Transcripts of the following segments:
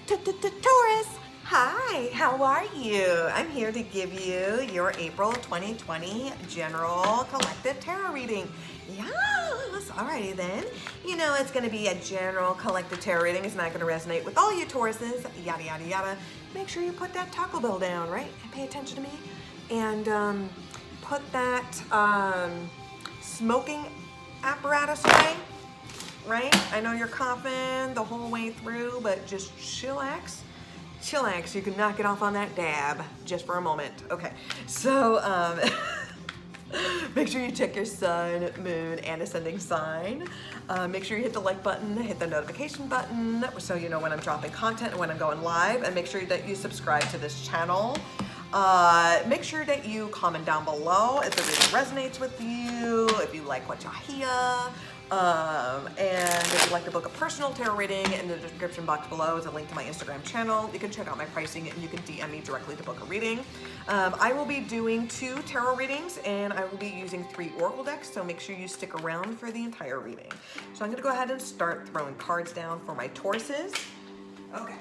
Taurus, hi, how are you? I'm here to give you your April 2020 General Collective Tarot reading. Yes, alrighty then. You know it's going to be a general collective tarot reading. It's not going to resonate with all you Tauruses, yada, yada, yada. Make sure you put that Taco Bell down, right? And pay attention to me. And put that smoking apparatus away. Right? I know you're coughing the whole way through, but just chillax. Chillax, you can knock it off on that dab just for a moment. Okay, so make sure you check your sun, moon, and ascending sign. Make sure you hit the like button, hit the notification button so you know when I'm dropping content and when I'm going live, and make sure that you subscribe to this channel. Make sure that you comment down below if the reading resonates with you, if you like what you hear. And if you'd like to book a personal tarot reading, in the description box below is a link to my Instagram channel. You can check out my pricing and you can DM me directly to book a reading. I will be doing 2 tarot readings and I will be using 3 oracle decks, so make sure you stick around for the entire reading. So I'm going to go ahead and start throwing cards down for my Tauruses. Okay.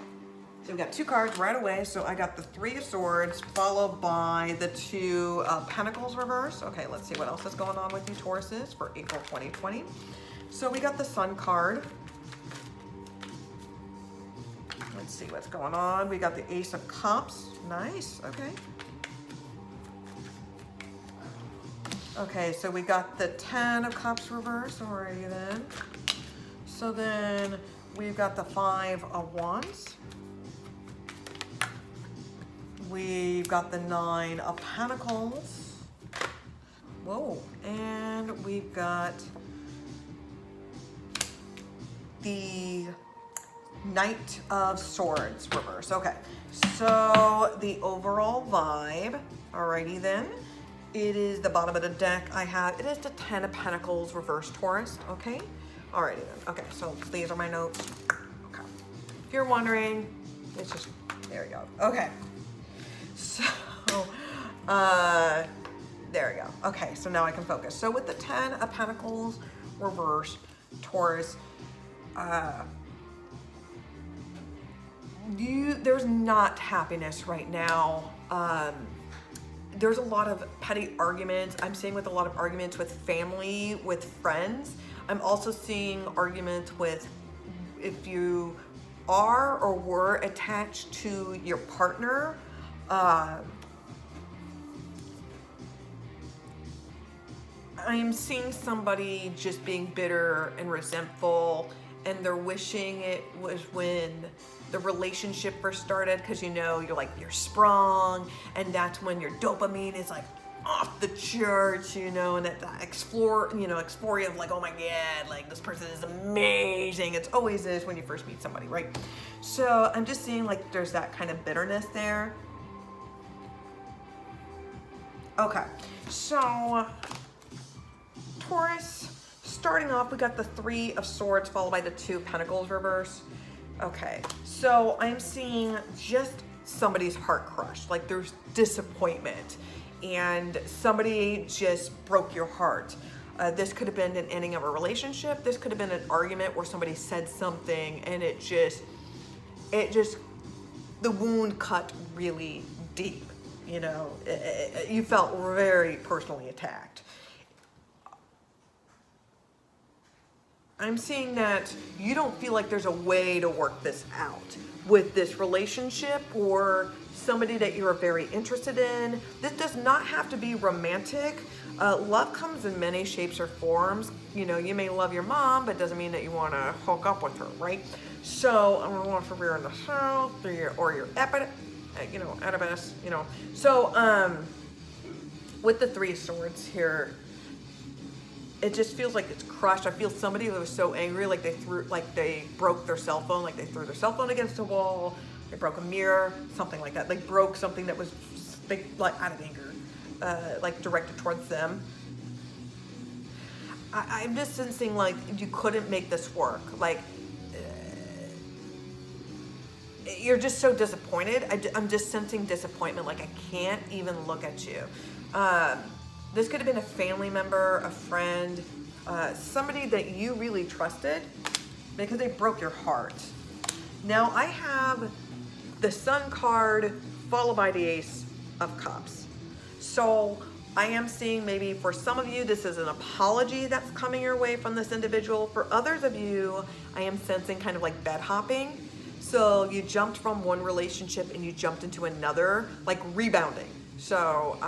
So we've got 2 cards right away. So I got the 3 of Swords followed by the 2 Pentacles reverse. Okay, let's see what else is going on with you Tauruses for April 2020. So we got the Sun card. Let's see what's going on. We got the Ace of Cups. Nice, okay. Okay, so we got the 10 of Cups reverse already then. So then we've got the 5 of Wands. We've got the 9 of Pentacles. Whoa, and we've got the Knight of Swords reverse. Okay, so the overall vibe, alrighty then, it is the bottom of the deck I have, it is the 10 of Pentacles reverse Taurus, okay? Alrighty then, okay, so these are my notes. Okay, if you're wondering, it's just, there you go, okay. So, there we go. Okay, so now I can focus. So with the 10 of Pentacles reverse Taurus, there's not happiness right now. There's a lot of petty arguments. I'm seeing with a lot of arguments with family, with friends. I'm also seeing arguments with if you are or were attached to your partner. I'm seeing somebody just being bitter and resentful, and they're wishing it was when the relationship first started, because you know you're sprung, and that's when your dopamine is like off the charts, you know, and that exploria of like, oh my god, like this person is amazing. It's always is when you first meet somebody, right? So I'm just seeing like there's that kind of bitterness there. Okay, so Taurus, starting off, we got the 3 of Swords followed by the 2 Pentacles reverse. Okay, so I'm seeing just somebody's heart crushed, like there's disappointment, and somebody just broke your heart. This could have been an ending of a relationship. This could have been an argument where somebody said something, and it just, the wound cut really deep. You know, you felt very personally attacked. I'm seeing that you don't feel like there's a way to work this out with this relationship or somebody that you're very interested in. This does not have to be romantic. Love comes in many shapes or forms. You know, you may love your mom, but doesn't mean that you want to hook up with her, right? So I don't know if you're in the south or your Oedipus, you know. So with the 3 of Swords here, it just feels like it's crushed. I feel somebody that was so angry, like they broke their cell phone, like they threw their cell phone against a wall, they broke a mirror, something like that. They broke something that was like out of anger, like directed towards them. I'm just sensing like you couldn't make this work. Like you're just so disappointed. I'm just sensing disappointment. Like I can't even look at you. This could have been a family member, a friend, somebody that you really trusted, because they broke your heart. Now I have the Sun card followed by the Ace of Cups. So I am seeing maybe for some of you, this is an apology that's coming your way from this individual. For others of you, I am sensing kind of like bed hopping. So you jumped from one relationship and you jumped into another, like rebounding. So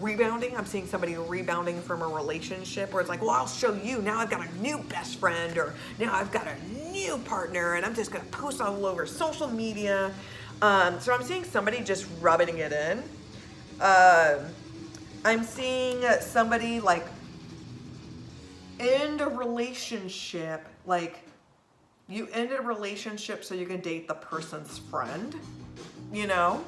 rebounding, I'm seeing somebody rebounding from a relationship where it's like, well, I'll show you. Now I've got a new best friend, or now I've got a new partner, and I'm just gonna post all over social media. So I'm seeing somebody just rubbing it in. I'm seeing somebody like end a relationship, like you ended a relationship so you can date the person's friend, you know?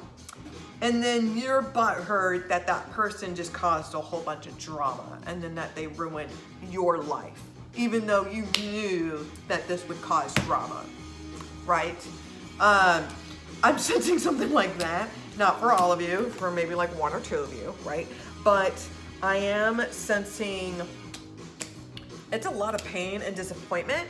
And then you're butthurt that that person just caused a whole bunch of drama, and then that they ruined your life, even though you knew that this would cause drama, right? I'm sensing something like that. Not for all of you, for maybe like one or two of you, right? But I am sensing it's a lot of pain and disappointment,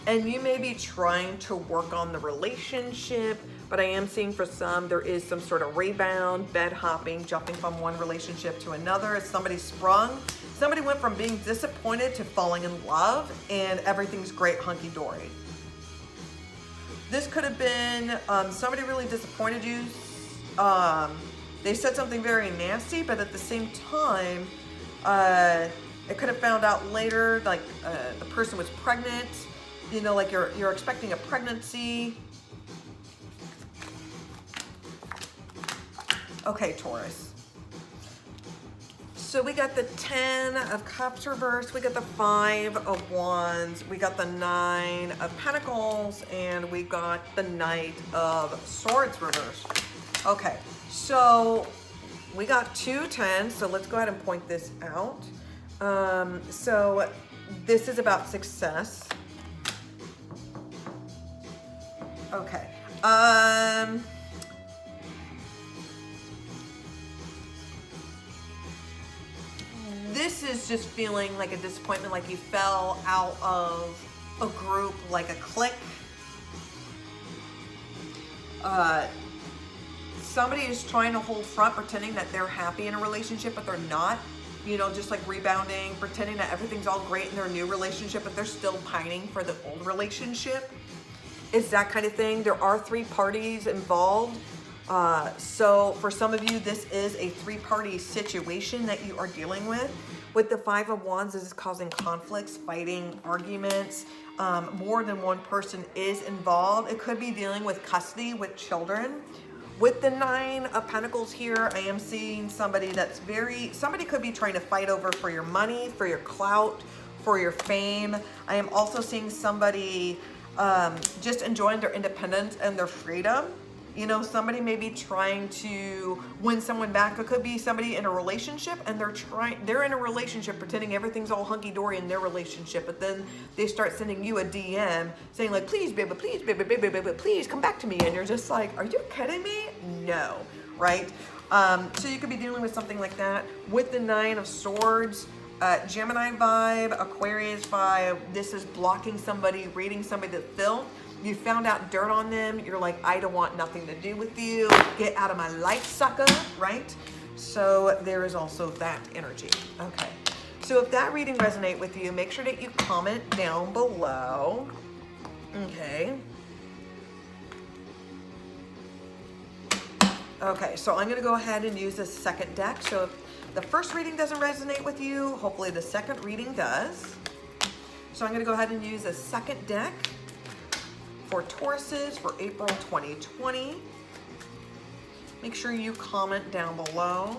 and you may be trying to work on the relationship, but I am seeing for some, there is some sort of rebound, bed hopping, jumping from one relationship to another. As somebody sprung, somebody went from being disappointed to falling in love, and everything's great, hunky-dory. This could have been somebody really disappointed you. They said something very nasty, but at the same time, it could have found out later, like the person was pregnant, you know, like you're expecting a pregnancy. Okay, Taurus. So we got the 10 of Cups reversed, we got the 5 of Wands, we got the 9 of Pentacles, and we got the Knight of Swords reversed. Okay, so we got 2 10s, so let's go ahead and point this out. So this is about success. Okay. This is just feeling like a disappointment, like you fell out of a group, like a clique. Somebody is trying to hold front, pretending that they're happy in a relationship, but they're not. You know, just like rebounding, pretending that everything's all great in their new relationship, but they're still pining for the old relationship. It's that kind of thing. There are 3 parties involved. So for some of you, this is a 3-party situation that you are dealing with. With the 5 of Wands, this is causing conflicts, fighting, arguments. More than one person is involved. It could be dealing with custody with children. With the 9 of Pentacles here, I am seeing somebody that's somebody could be trying to fight over for your money, for your clout, for your fame. I am also seeing somebody just enjoying their independence and their freedom. You know, somebody may be trying to win someone back. It could be somebody in a relationship, and they're in a relationship pretending everything's all hunky-dory in their relationship, but then they start sending you a DM saying like, please, baby, please come back to me. And you're just like, are you kidding me? No, right? So you could be dealing with something like that. With the 9 of Swords, Gemini vibe, Aquarius vibe, this is blocking somebody, reading somebody that's filth. You found out dirt on them. You're like, I don't want nothing to do with you. Get out of my life, sucker, right? So there is also that energy. Okay. So if that reading resonates with you, make sure that you comment down below. Okay. Okay, so I'm going to go ahead and use a second deck. So if the first reading doesn't resonate with you, hopefully the second reading does. So I'm going to go ahead and use a second deck for Tauruses for April 2020. Make sure you comment down below.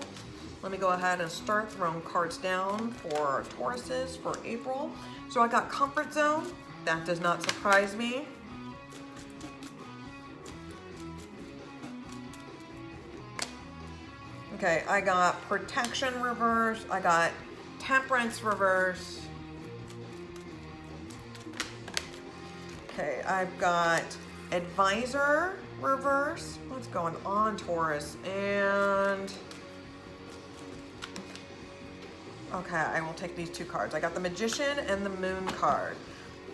Let me go ahead and start throwing cards down for Tauruses for April. So I got Comfort Zone. That does not surprise me. Okay, I got Protection reverse. I got Temperance reverse. Okay, I've got Advisor reverse. What's going on, Taurus? And okay, I will take these 2 cards. I got the Magician and the Moon card.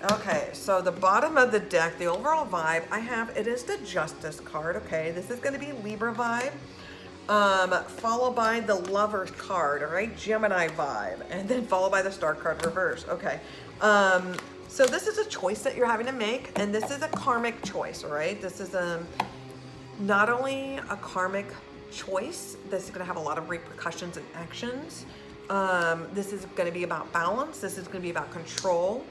Okay, so the bottom of the deck, the overall vibe I have, it is the Justice card, okay? This is gonna be Libra vibe, followed by the Lover card, all right? Gemini vibe, and then followed by the Star card reverse, okay? So this is a choice that you're having to make, and this is a karmic choice, all right? This is not only a karmic choice, this is gonna have a lot of repercussions and actions. This is gonna be about balance. This is gonna be about control.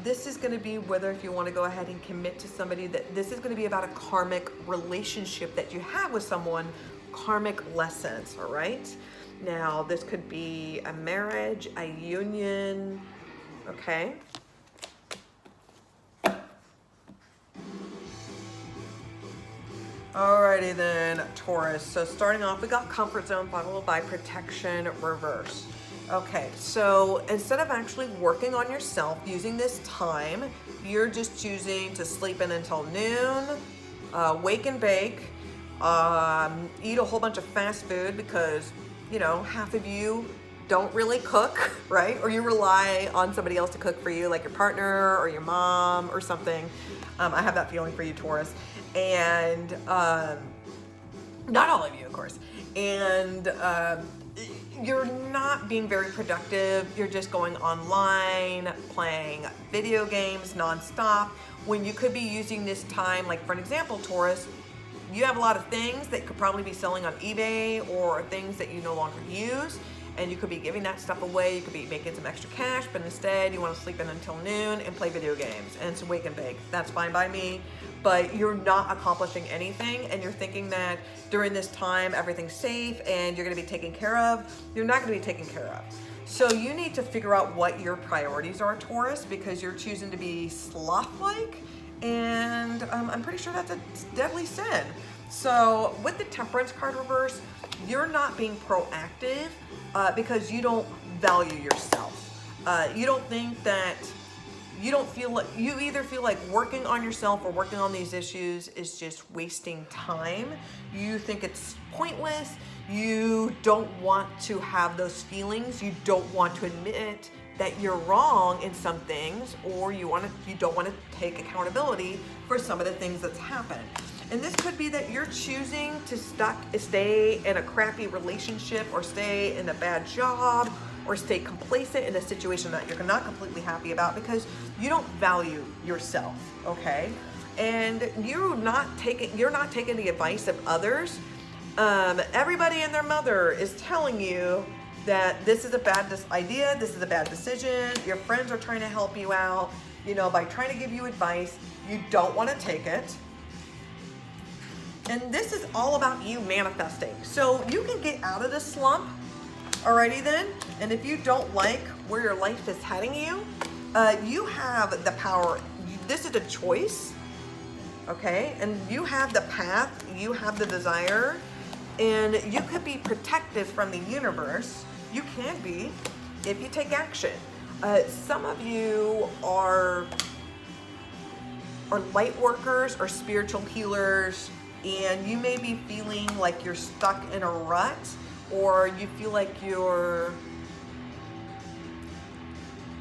This is going to be whether if you want to go ahead and commit to somebody, that this is going to be about a karmic relationship that you have with someone, karmic lessons, all right? Now, this could be a marriage, a union, okay? Alrighty then, Taurus. So starting off, we got comfort zone followed by protection reverse. Okay, so instead of actually working on yourself using this time, you're just choosing to sleep in until noon, wake and bake, eat a whole bunch of fast food because, you know, half of you don't really cook, right? Or you rely on somebody else to cook for you, like your partner or your mom or something. I have that feeling for you, Taurus. And not all of you, of course. And you're not being very productive. You're just going online, playing video games nonstop, when you could be using this time, like for an example, Taurus, you have a lot of things that could probably be selling on eBay or things that you no longer use, and you could be giving that stuff away. You could be making some extra cash, but instead you want to sleep in until noon and play video games and some wake and bake. That's fine by me, but you're not accomplishing anything, and you're thinking that during this time everything's safe and you're going to be taken care of. You're not going to be taken care of. So you need to figure out what your priorities are, Taurus, because you're choosing to be sloth-like, and I'm pretty sure that's a deadly sin. So with the Temperance card reverse, you're not being proactive because you don't value yourself. You don't think that, you don't feel like, you either feel like working on yourself or working on these issues is just wasting time. You think it's pointless. You don't want to have those feelings. You don't want to admit that you're wrong in some things, or you don't want to take accountability for some of the things that's happened. And this could be that you're choosing to stay in a crappy relationship, or stay in a bad job, or stay complacent in a situation that you're not completely happy about because you don't value yourself, okay? And you're not taking the advice of others. Everybody and their mother is telling you that this is a bad idea, this is a bad decision. Your friends are trying to help you out, you know, by trying to give you advice. You don't want to take it. And this is all about you manifesting. So you can get out of this slump, alrighty then. And if you don't like where your life is heading you, you have the power. This is a choice, okay? And you have the path, you have the desire, and you could be protected from the universe. You can be if you take action. Some of you are light workers or spiritual healers, and you may be feeling like you're stuck in a rut, or you feel like you're,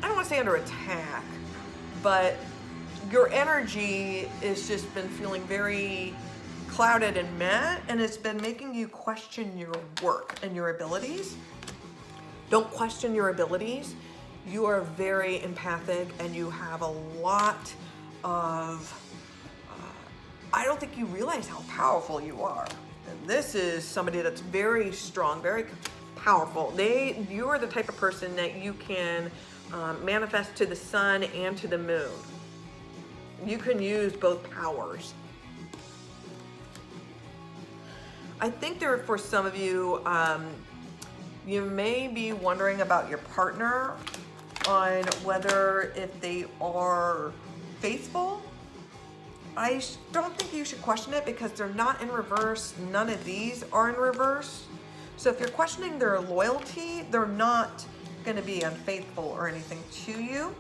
I don't want to say under attack, but your energy has just been feeling very clouded and meh, and it's been making you question your work and your abilities. Don't question your abilities. You are very empathic, and you have a lot of, I don't think you realize how powerful you are. And this is somebody that's very strong, very powerful. You are the type of person that you can manifest to the sun and to the moon. You can use both powers. I think for some of you, you may be wondering about your partner, on whether if they are faithful. I don't think you should question it because they're not in reverse. None of these are in reverse. So if you're questioning their loyalty, they're not going to be unfaithful or anything to you.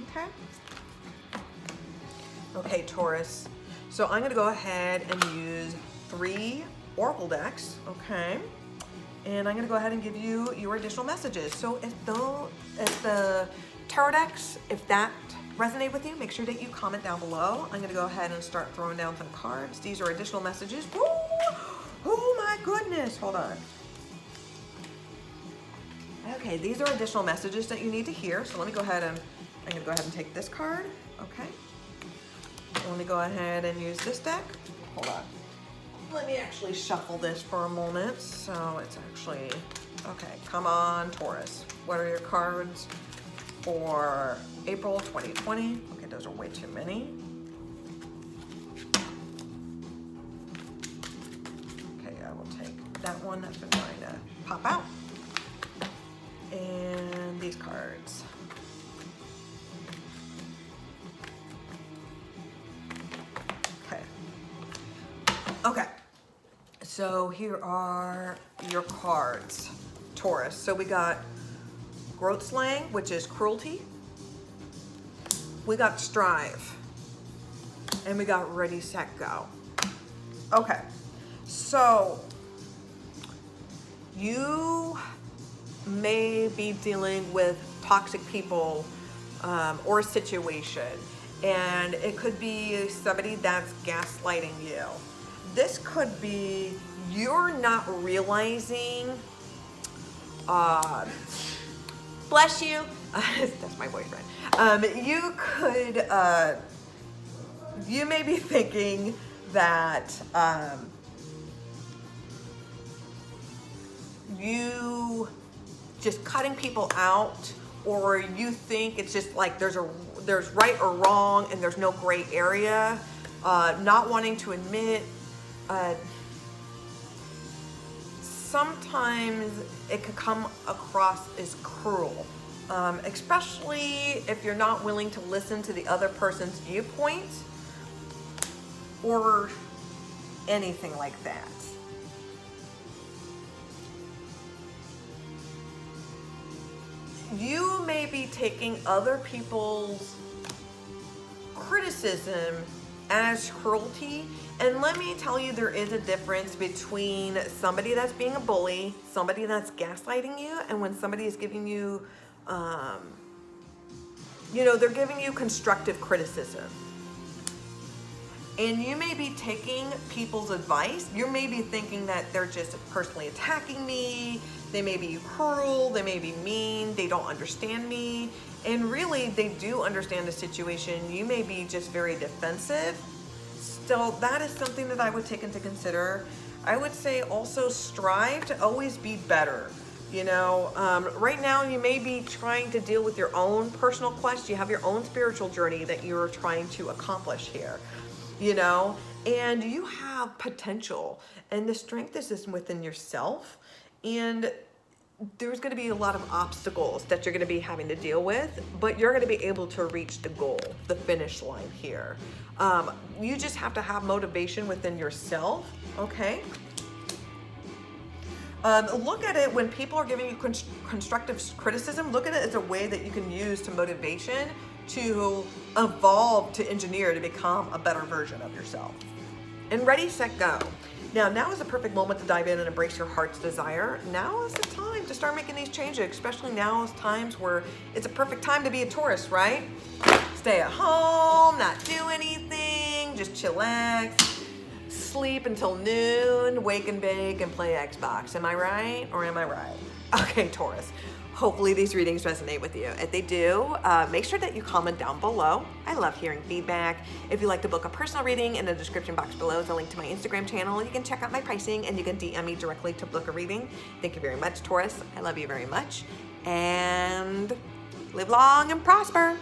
Okay. Okay, Taurus. So I'm going to go ahead and use 3 oracle decks. Okay. And I'm going to go ahead and give you your additional messages. So if the tarot decks. If that resonated with you, make sure that you comment down below. I'm gonna go ahead and start throwing down some cards. These are additional messages. Woo! Oh my goodness, hold on. Okay, these are additional messages that you need to hear. So let me go ahead and, I'm gonna go ahead and take this card, okay? Let me go ahead and use this deck. Hold on. Let me actually shuffle this for a moment. So it's actually, okay, come on, Taurus. What are your cards for April 2020? Okay, those are way too many. Okay, I will take that one that's been trying to pop out. And these cards. Okay, so here are your cards, Taurus. So we got growth slang, which is cruelty. We got strive. And we got ready, set, go. Okay, so you may be dealing with toxic people or a situation. And it could be somebody that's gaslighting you. This could be you're not realizing, bless you, that's my boyfriend. You may be thinking that you just cutting people out, or you think it's just like there's right or wrong and there's no gray area, not wanting to admit. Sometimes it could come across as cruel, especially if you're not willing to listen to the other person's viewpoint or anything like that. You may be taking other people's criticism as cruelty. And let me tell you, there is a difference between somebody that's being a bully, somebody that's gaslighting you, and when somebody is giving you, they're giving you constructive criticism. And you may be taking people's advice. You may be thinking that they're just personally attacking me. They may be cruel, they may be mean, they don't understand me. And really, they do understand the situation. You may be just very defensive. Still, that is something that I would take into consider. I would say also strive to always be better. Right now you may be trying to deal with your own personal quest. You have your own spiritual journey that you're trying to accomplish here, and you have potential, and the strength is within yourself. And there's going to be a lot of obstacles that you're going to be having to deal with, but you're going to be able to reach the goal, the finish line here. You just have to have motivation within yourself, okay? Look at it when people are giving you constructive criticism. Look at it as a way that you can use to motivation to evolve, to engineer, to become a better version of yourself. And ready, set, go. Now is the perfect moment to dive in and embrace your heart's desire. Now is the time to start making these changes, especially now is times where it's a perfect time to be a Taurus, right? Stay at home, not do anything, just chillax, sleep until noon, wake and bake, and play Xbox. Am I right or am I right? Okay, Taurus. Hopefully these readings resonate with you. If they do, make sure that you comment down below. I love hearing feedback. If you'd like to book a personal reading, in the description box below is a link to my Instagram channel. You can check out my pricing and you can DM me directly to book a reading. Thank you very much, Taurus. I love you very much. And live long and prosper.